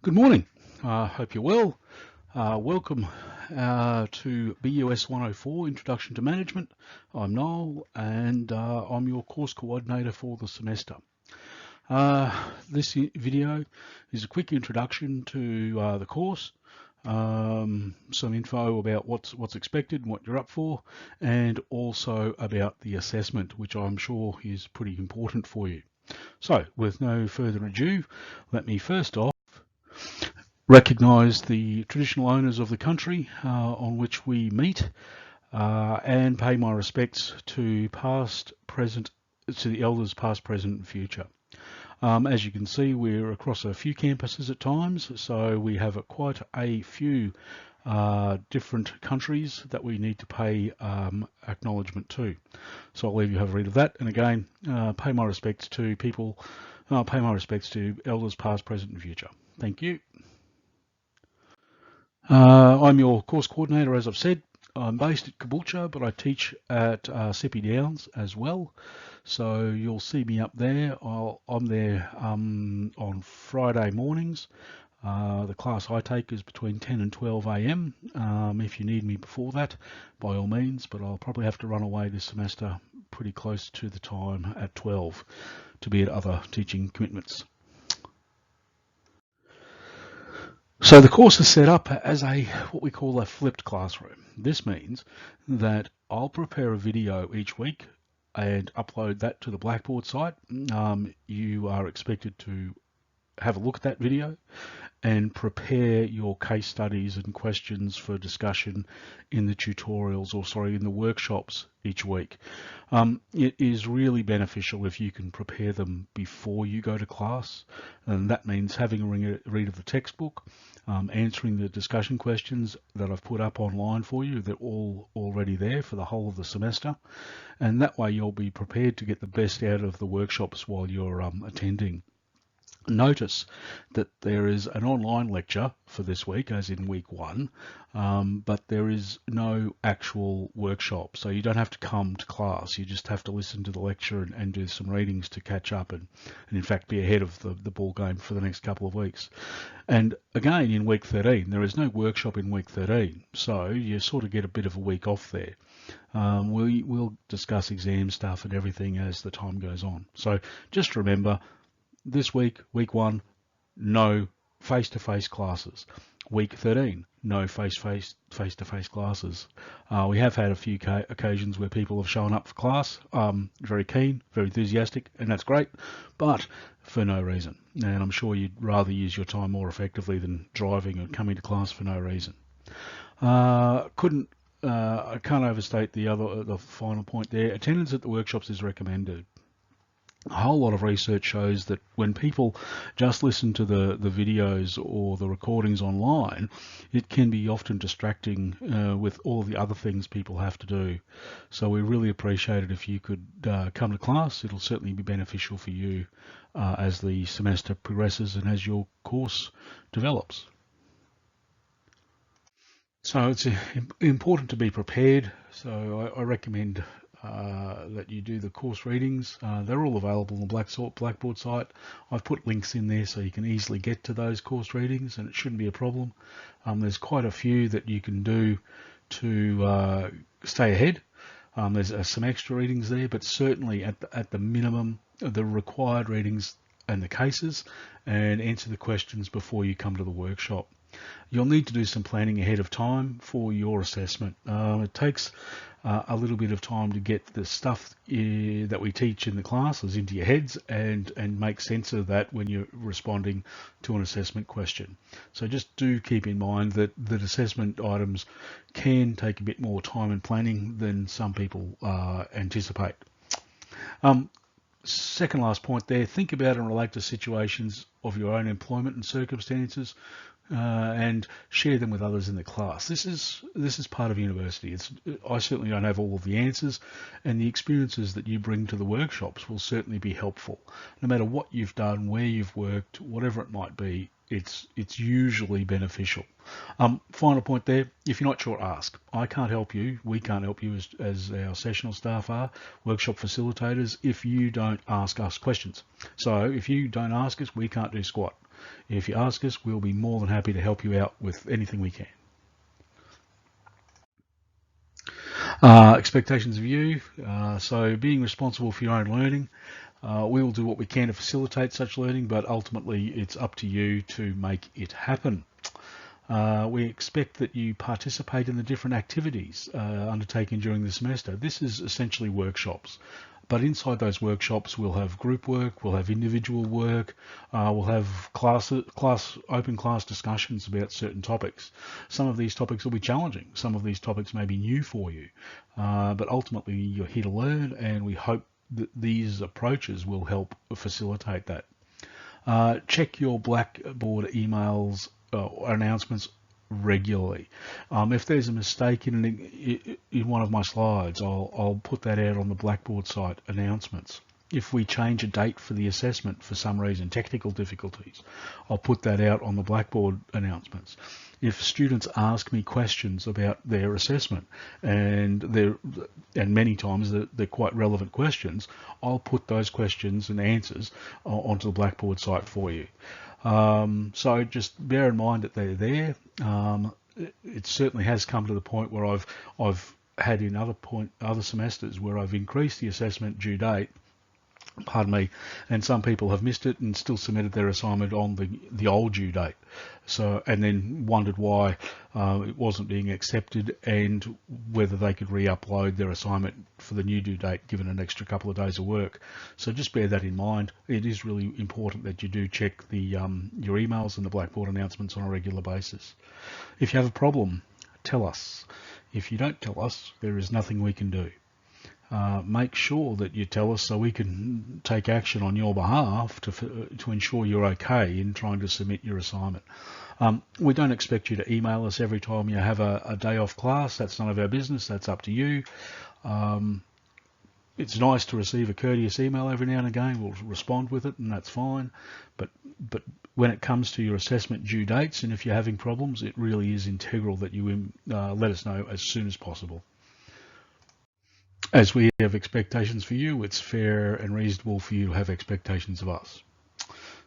Good morning. Hope you're well. Welcome to BUS104 Introduction to Management. I'm Noel and I'm your course coordinator for the semester. This video is a quick introduction to the course, some info about what's expected and what you're up for, and also about the assessment, which I'm sure is pretty important for you. So with no further ado, let me first off recognise the traditional owners of the country on which we meet and pay my respects to the elders past, present and future. As you can see, we're across a few campuses at times, so we have quite a few different countries that we need to pay acknowledgement to. So I'll leave you have a read of that, and again, pay my respects to elders past, present and future. Thank you. I'm your course coordinator, as I've said. I'm based at Caboolture, but I teach at Seppi Downs as well. So you'll see me up there. I'm there on Friday mornings. The class I take is between 10 and 12 a.m. If you need me before that, by all means, but I'll probably have to run away this semester pretty close to the time at 12 to be at other teaching commitments. So the course is set up as what we call a flipped classroom. This means that I'll prepare a video each week and upload that to the Blackboard site. You are expected to have a look at that video and prepare your case studies and questions for discussion in the tutorials, in the workshops each week. It is really beneficial if you can prepare them before you go to class, and that means having a read of the textbook, answering the discussion questions that I've put up online for you. They're all already there for the whole of the semester, and that way you'll be prepared to get the best out of the workshops while you're attending. Notice that there is an online lecture for this week, as in week 1, but there is no actual workshop, so you don't have to come to class. You just have to listen to the lecture and do some readings to catch up and in fact be ahead of the ball game for the next couple of weeks. And again, in week 13, there is no workshop in week 13, so you sort of get a bit of a week off there. We'll discuss exam stuff and everything as the time goes on. So just remember, this week, week 1, no face-to-face classes. Week 13, no face-to-face classes. We have had a few occasions where people have shown up for class, very keen, very enthusiastic, and that's great, but for no reason. And I'm sure you'd rather use your time more effectively than driving or coming to class for no reason. I can't overstate the final point there. Attendance at the workshops is recommended. A whole lot of research shows that when people just listen to the videos or the recordings online, it can be often distracting with all the other things people have to do. So we really appreciate it if you could come to class. It'll certainly be beneficial for you as the semester progresses and as your course develops. So it's important to be prepared. So I recommend that you do the course readings. They're all available on the Blackboard site. I've put links in there so you can easily get to those course readings, and it shouldn't be a problem. There's quite a few that you can do to stay ahead. There's some extra readings there, but certainly at the minimum, the required readings and the cases, and answer the questions before you come to the workshop. You'll need to do some planning ahead of time for your assessment. It takes a little bit of time to get the stuff that we teach in the classes into your heads and make sense of that when you're responding to an assessment question. So just do keep in mind that assessment items can take a bit more time and planning than some people anticipate. Second last point there, think about and relate to situations of your own employment and circumstances, and share them with others in the class. This is part of university. I certainly don't have all of the answers, and the experiences that you bring to the workshops will certainly be helpful. No matter what you've done, where you've worked, whatever it might be, it's usually beneficial. Final point there, if you're not sure, ask. I can't help you, we can't help you as our sessional staff are, workshop facilitators, if you don't ask us questions. So if you don't ask us, we can't do squat. If you ask us, we'll be more than happy to help you out with anything we can. Expectations of you. So being responsible for your own learning. We will do what we can to facilitate such learning, but ultimately it's up to you to make it happen. We expect that you participate in the different activities undertaken during the semester. This is essentially workshops. But inside those workshops, we'll have group work, we'll have individual work, we'll have open class discussions about certain topics. Some of these topics will be challenging. Some of these topics may be new for you. But ultimately, you're here to learn, and we hope that these approaches will help facilitate that. Check your Blackboard emails announcements regularly. If there's a mistake in one of my slides, I'll put that out on the Blackboard site announcements. If we change a date for the assessment for some reason, technical difficulties, I'll put that out on the Blackboard announcements. If students ask me questions about their assessment, and many times they're quite relevant questions, I'll put those questions and answers onto the Blackboard site for you. So just bear in mind that they're there. It certainly has come to the point where I've had in other semesters where I've increased the assessment due date, pardon me, and some people have missed it and still submitted their assignment on the old due date. So, and then wondered why it wasn't being accepted and whether they could re-upload their assignment for the new due date given an extra couple of days of work. So just bear that in mind. It is really important that you do check your emails and the Blackboard announcements on a regular basis. If you have a problem, tell us. If you don't tell us, there is nothing we can do. Make sure that you tell us so we can take action on your behalf to ensure you're okay in trying to submit your assignment. We don't expect you to email us every time you have a day off class. That's none of our business. That's up to you. It's nice to receive a courteous email every now and again. We'll respond with it, and that's fine. But when it comes to your assessment due dates, and if you're having problems, it really is integral that you let us know as soon as possible. As we have expectations for you, it's fair and reasonable for you to have expectations of us.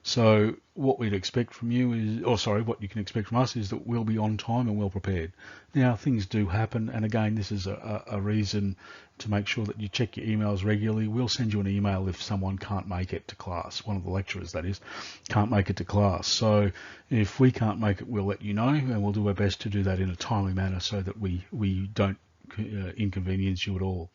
So what we'd expect from you is, what you can expect from us is that we'll be on time and well prepared. Now, things do happen, and again, this is a reason to make sure that you check your emails regularly. We'll send you an email if someone can't make it to class, one of the lecturers, that is, can't make it to class. So if we can't make it, we'll let you know, and we'll do our best to do that in a timely manner so that we don't inconvenience you at all.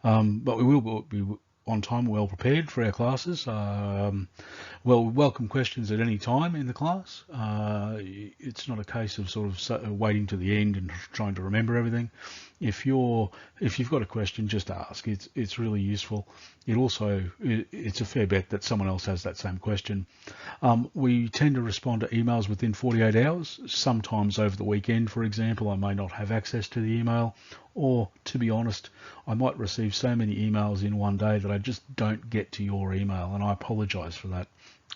But we will be on time, well prepared for our classes. We'll welcome questions at any time in the class. It's not a case of sort of waiting to the end and trying to remember everything. If you've got a question, just ask. It's really useful. It's a fair bet that someone else has that same question. We tend to respond to emails within 48 hours. Sometimes over the weekend, for example, I may not have access to the email, or to be honest, I might receive so many emails in one day that I just don't get to your email, and I apologize for that.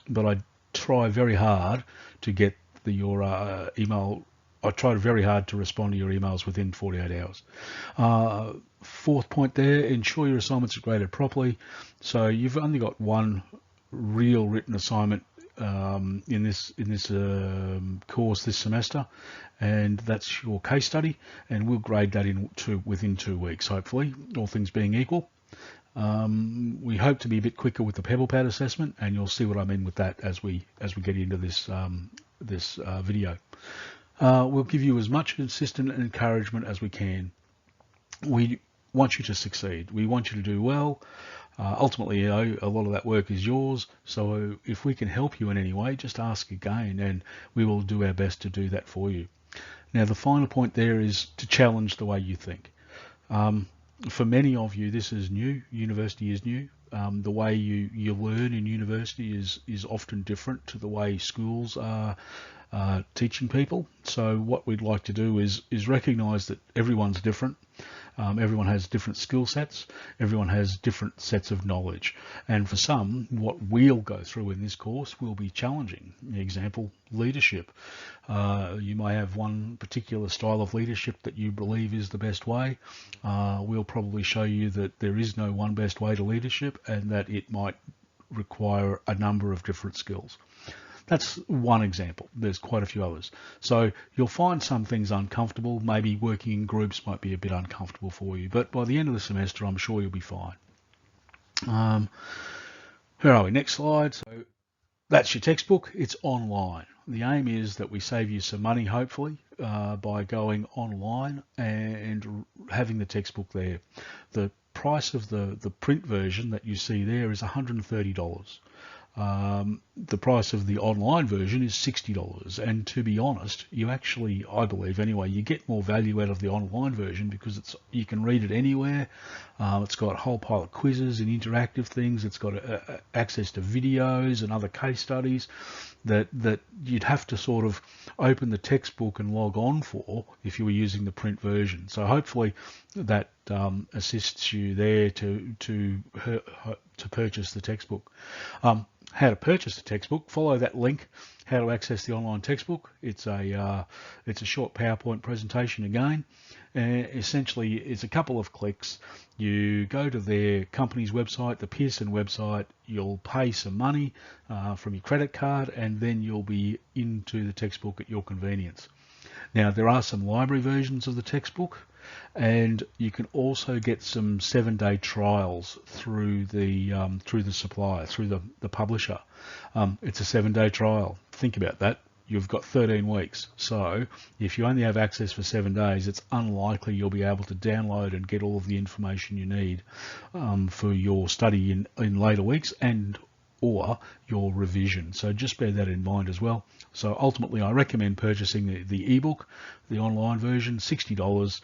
But I try very hard to get your email. I try very hard to respond to your emails within 48 hours. Fourth point there, ensure your assignments are graded properly. So you've only got one real written assignment in this course this semester, and that's your case study, and we'll grade that within 2 weeks, hopefully, all things being equal. We hope to be a bit quicker with the Pebble Pad assessment, and you'll see what I mean with that as we get into this video. We'll give you as much consistent encouragement as we can. We want you to succeed. We want you to do well. Ultimately, a lot of that work is yours. So if we can help you in any way, just ask again, and we will do our best to do that for you. Now, the final point there is to challenge the way you think. For many of you, this is new. University is new. The way you learn in university is often different to the way schools are teaching people. So what we'd like to do is recognize that everyone's different. Everyone has different skill sets. Everyone has different sets of knowledge. And for some, what we'll go through in this course will be challenging. Example, leadership. You may have one particular style of leadership that you believe is the best way. We'll probably show you that there is no one best way to leadership, and that it might require a number of different skills. That's one example. There's quite a few others. So you'll find some things uncomfortable. Maybe working in groups might be a bit uncomfortable for you, but by the end of the semester, I'm sure you'll be fine. Where are we? Next slide. So that's your textbook. It's online. The aim is that we save you some money, hopefully, by going online and having the textbook there. The price of the print version that you see there is $130. The price of the online version is $60. And to be honest, you actually, I believe anyway, you get more value out of the online version because you can read it anywhere. It's got a whole pile of quizzes and interactive things. It's got access to videos and other case studies that you'd have to sort of open the textbook and log on for if you were using the print version. So hopefully that assists you there to purchase the textbook. How to purchase the textbook, follow that link, how to access the online textbook. It's a short PowerPoint presentation again. Essentially, it's a couple of clicks. You go to their company's website, the Pearson website, you'll pay some money from your credit card, and then you'll be into the textbook at your convenience. Now, there are some library versions of the textbook, and you can also get some 7-day trials through the supplier, through the publisher. It's a 7-day trial. Think about that. You've got 13 weeks. So if you only have access for 7 days, it's unlikely you'll be able to download and get all of the information you need for your study in later weeks and or your revision. So just bear that in mind as well. So ultimately, I recommend purchasing the ebook, the online version, $60.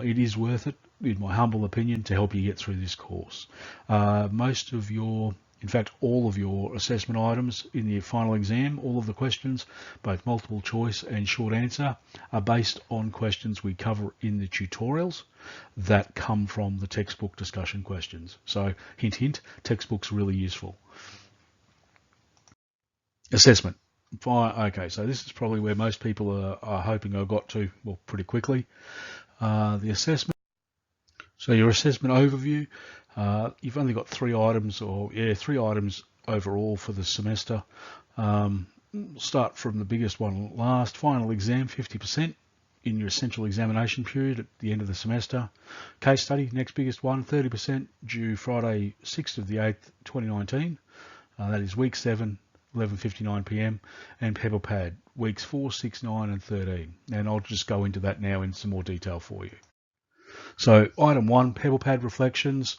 It is worth it, in my humble opinion, to help you get through this course. Most of your, in fact, all of your assessment items in the final exam, all of the questions, both multiple choice and short answer, are based on questions we cover in the tutorials that come from the textbook discussion questions. So hint, hint, textbook's really useful. Assessment. Fine. Okay, so this is probably where most people are hoping I got to, well, pretty quickly. The assessment. So your assessment overview, you've only got 3 items, three items overall for the semester. Start from the biggest one last. Final exam, 50% in your essential examination period at the end of the semester. Case study, next biggest one, 30%, due Friday 6th of the 8th, 2019. That is week 7. 11:59 p.m. and Pebble Pad, weeks 4, 6, 9 and 13. And I'll just go into that now in some more detail for you. So item 1, Pebble Pad reflections.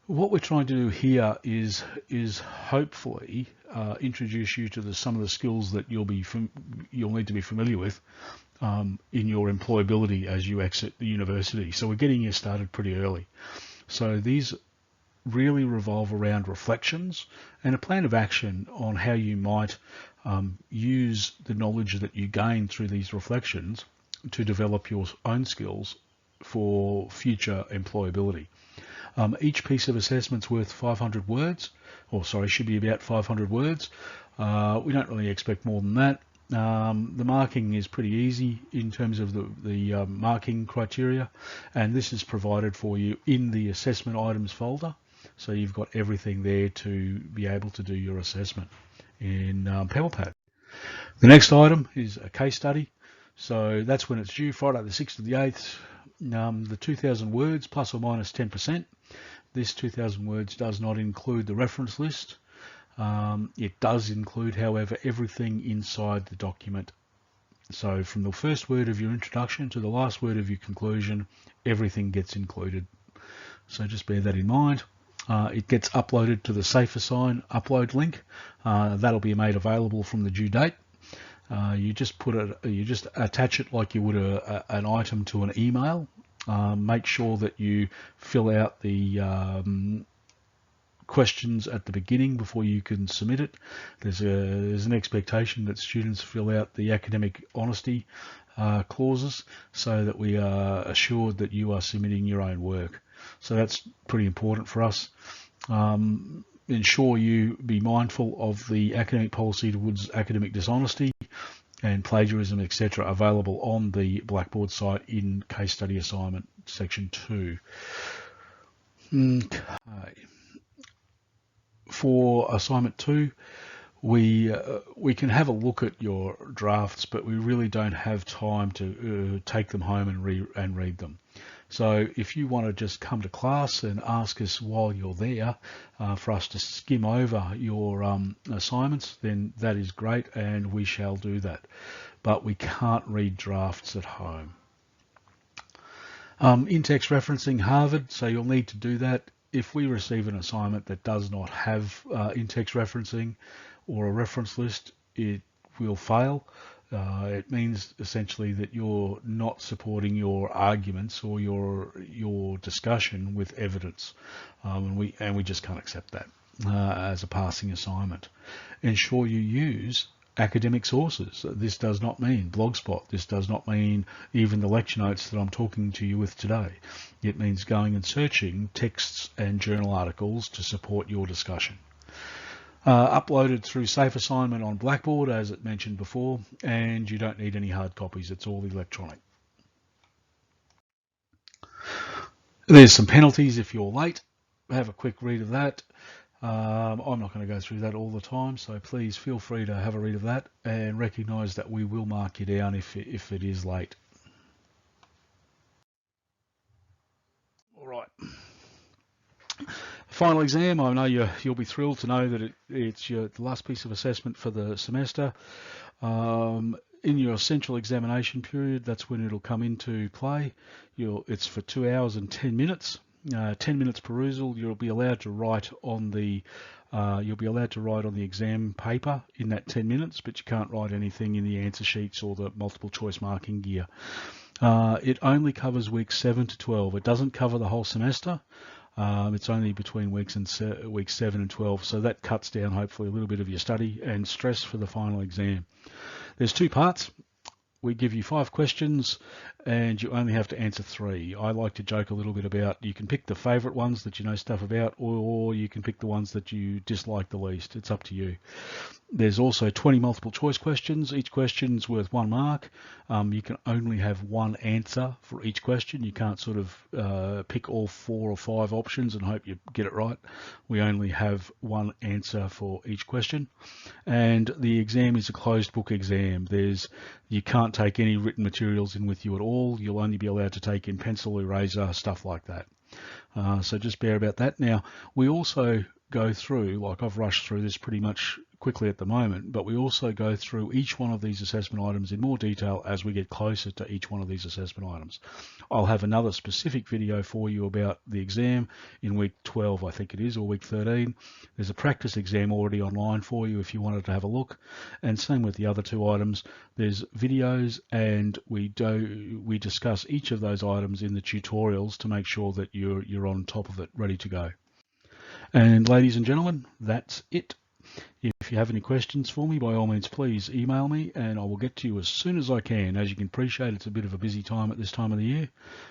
What we're trying to do here is hopefully introduce you to some of the skills that you'll need to be familiar with in your employability as you exit the university. So we're getting you started pretty early. So these really revolve around reflections and a plan of action on how you might use the knowledge that you gain through these reflections to develop your own skills for future employability. Each piece of assessment's worth 500 words, should be about 500 words. We don't really expect more than that. The marking is pretty easy in terms of the marking criteria, and this is provided for you in the assessment items folder. So you've got everything there to be able to do your assessment in Pebble Pad. The next item is a case study. So that's when it's due, Friday the 6th of the 8th. The 2,000 words plus or minus 10%. This 2,000 words does not include the reference list. It does include, however, everything inside the document. So from the first word of your introduction to the last word of your conclusion, everything gets included. So just bear that in mind. It gets uploaded to the SafeAssign upload link. That'll be made available from the due date. You just attach it like you would an item to an email. Make sure that you fill out the questions at the beginning before you can submit it. There's an expectation that students fill out the academic honesty clauses so that we are assured that you are submitting your own work. So that's pretty important for us. Ensure you be mindful of the academic policy towards academic dishonesty and plagiarism, etc., available on the Blackboard site in case study assignment section 2. Okay. For assignment 2, we can have a look at your drafts, but we really don't have time to take them home and read them. So if you want to just come to class and ask us while you're there for us to skim over your assignments, then that is great, and we shall do that. But we can't read drafts at home. In-text referencing Harvard, so you'll need to do that. If we receive an assignment that does not have in-text referencing or a reference list, it will fail. It means essentially that you're not supporting your arguments or your discussion with evidence, and we just can't accept that as a passing assignment. Ensure you use academic sources. This does not mean Blogspot. This does not mean even the lecture notes that I'm talking to you with today. It means going and searching texts and journal articles to support your discussion. Uploaded through Safe Assignment on Blackboard, as it mentioned before, and you don't need any hard copies. It's all electronic. There's some penalties if you're late. Have a quick read of that. I'm not going to go through that all the time, so please feel free to have a read of that and recognise that we will mark you down if it is late. All right. Final exam, I know you'll be thrilled to know that it's the last piece of assessment for the semester. In your central examination period, that's when it'll come into play. It's for 2 hours and 10 minutes. 10 minutes perusal. You'll be allowed to write on the exam paper in that 10 minutes, but you can't write anything in the answer sheets or the multiple choice marking gear. It only covers weeks 7 to 12. It doesn't cover the whole semester. It's only between weeks 7 and 12, so that cuts down hopefully a little bit of your study and stress for the final exam. There's 2 parts. We give you 5 questions and you only have to answer 3. I like to joke a little bit about you can pick the favourite ones that you know stuff about, or you can pick the ones that you dislike the least. It's up to you. There's also 20 multiple choice questions. Each question is worth 1 mark. You can only have 1 answer for each question. You can't sort of pick all 4 or 5 options and hope you get it right. We only have 1 answer for each question. And the exam is a closed book exam. You can't take any written materials in with you at all. You'll only be allowed to take in pencil, eraser, stuff like that. So just bear about that. Now, we also go through, like I've rushed through this pretty much quickly at the moment, but we also go through each one of these assessment items in more detail as we get closer to each one of these assessment items. I'll have another specific video for you about the exam in week 12, I think it is, or week 13. There's a practice exam already online for you if you wanted to have a look, and same with the other 2 items. There's videos, and we discuss each of those items in the tutorials to make sure that you're on top of it, ready to go. And ladies and gentlemen, that's it. If you have any questions for me, by all means, please email me and I will get to you as soon as I can. As you can appreciate, it's a bit of a busy time at this time of the year,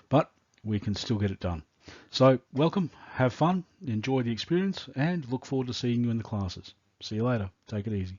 but we can still get it done. So welcome, have fun, enjoy the experience, and look forward to seeing you in the classes. See you later. Take it easy.